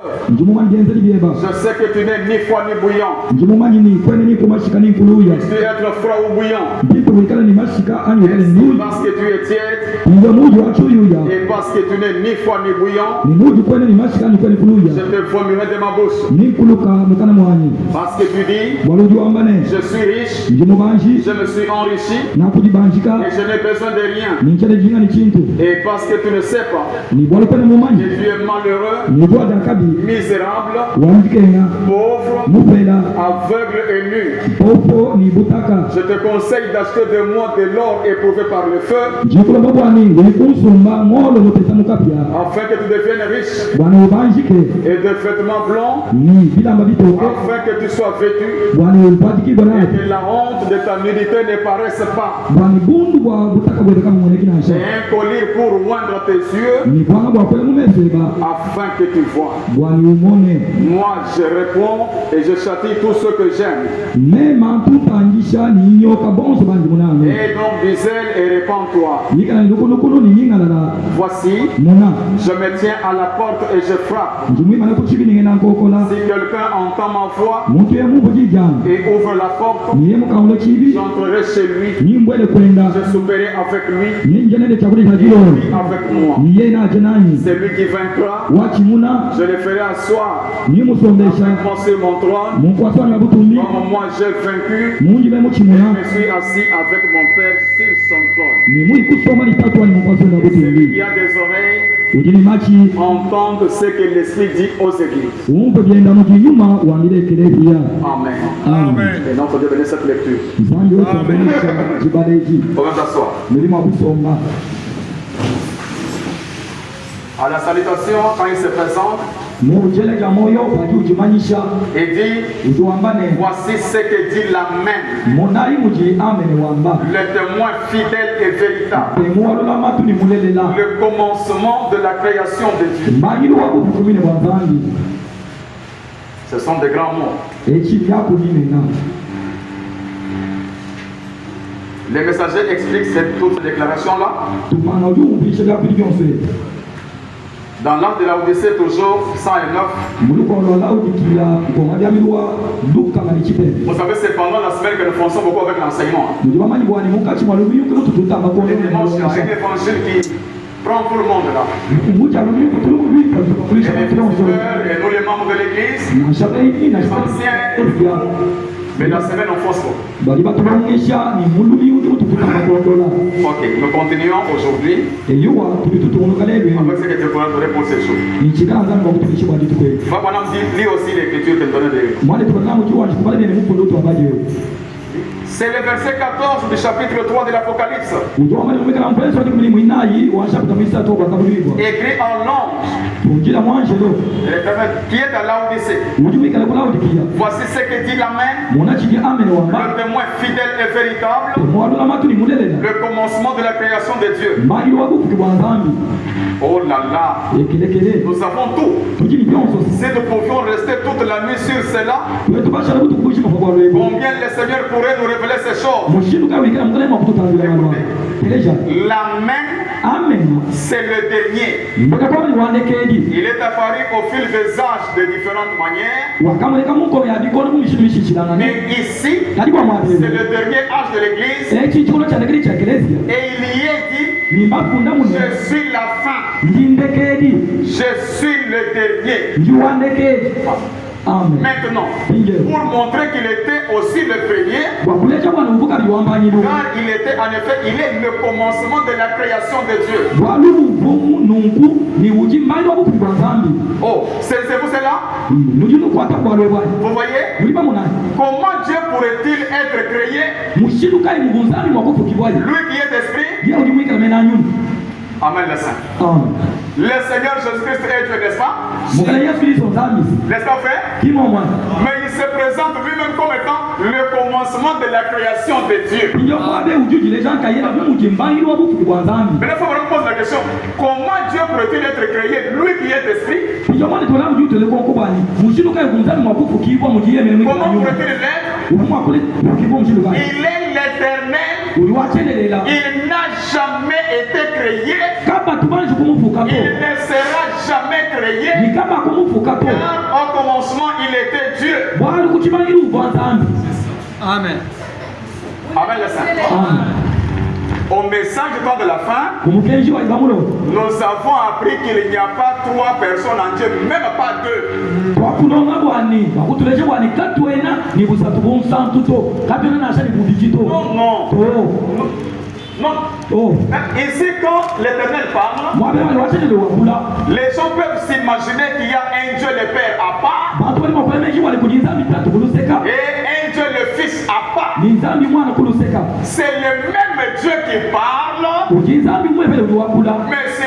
Je sais que tu n'es ni froid ni bouillant. Tu es être froid ou bouillant. Parce que tu es tiède. Et parce que tu n'es ni froid ni bouillant. Je te vomirai de ma bouche. Parce que tu dis, je suis riche, je me suis enrichi, et je n'ai besoin de rien. Et parce que tu ne sais pas, que tu es malheureux, misérable, pauvre, aveugle et nu. Je te conseille d'acheter de moi de l'or éprouvé par le feu, afin que tu deviennes riche, et de vêtements blancs, afin que tu sois vêtu, et que la honte de ta nudité ne paraisse pas. J'ai un collier pour oindre tes yeux, afin que tu vois. Moi, je réponds et je châtie tous ceux que j'aime. Et donc, dis-elle et répands-toi. Voici, je me tiens à la porte et je frappe. Si quelqu'un entend ma voix et ouvre la porte, j'entrerai chez lui, je souperai avec lui, et lui avec moi. Celui qui vaincra, je le ferai asseoir avec moi sur mon trône, comme moi j'ai vaincu, et je me suis assis avec mon Père sur son trône. Et celui qui a des oreilles, entendre ce que l'Esprit dit aux églises. Amen. Amen. Et donc, on devait cette lecture. Amen. On va s'asseoir. À la salutation, quand il se présente, il dit, voici ce que dit l'Amen, le témoin fidèle et véritable, le commencement de la création de Dieu. Ce sont des grands mots. Les messagers expliquent toute cette déclaration-là. Dans l'art de la Odyssée, toujours 109. Vous savez, c'est pendant la semaine que nous faisons beaucoup avec l'enseignement. Les dimanches, il y a un évangile qui prend tout le monde là. Et les visiteurs et nous les membres de l'église, les anciens. Mais la semaine, on force pas. Ok, nous continuons aujourd'hui avec ce que Dieu pourra donner pour ces jours. Madame dit, lis aussi l'écriture qu'elle donnait de. C'est le verset 14 du chapitre 3 de l'Apocalypse. Écrit en langue. Qui est à Laodicée. Voici ce que dit l'Amen. Le témoin fidèle et véritable. Le commencement de la création de Dieu. Oh là là. Nous savons tout. Si nous pouvions rester toute la nuit sur cela, combien le Seigneur pourrait nous révéler ces choses. L'Amen, c'est le dernier. Il est apparu au fil des âges de différentes manières. Mais ici, c'est le dernier âge de l'Église. Et il y est dit, je suis la fin. Je suis le dernier. Amen. Maintenant, pour montrer qu'il était aussi le premier, car il était en effet, il est le commencement de la création de Dieu. Oh, c'est vous cela? Vous voyez? Comment Dieu pourrait-il être créé? Lui qui est esprit. Amen, le Saint. Le Seigneur Jésus-Christ est Dieu, n'est-ce pas? N'est-ce pas fait? Mais il se présente lui-même comme étant le commencement de la création de Dieu. Maintenant, il faut me poser la question. Comment Dieu pourrait-il être créé? Lui qui est esprit. Comment pourrait-il l'être? Il est l'éternel il n'a jamais été créé. Il ne sera jamais créé. Car au commencement, il était Dieu. Amen. Amen, le Saint. Au message du temps de la fin, nous avons appris qu'il n'y a pas 3 personnes en Dieu, même pas 2. Non. Ici, quand l'Éternel parle, les gens peuvent s'imaginer qu'il y a un Dieu le Père à part et un Dieu le Fils à part. C'est le même Dieu qui parle, mais c'est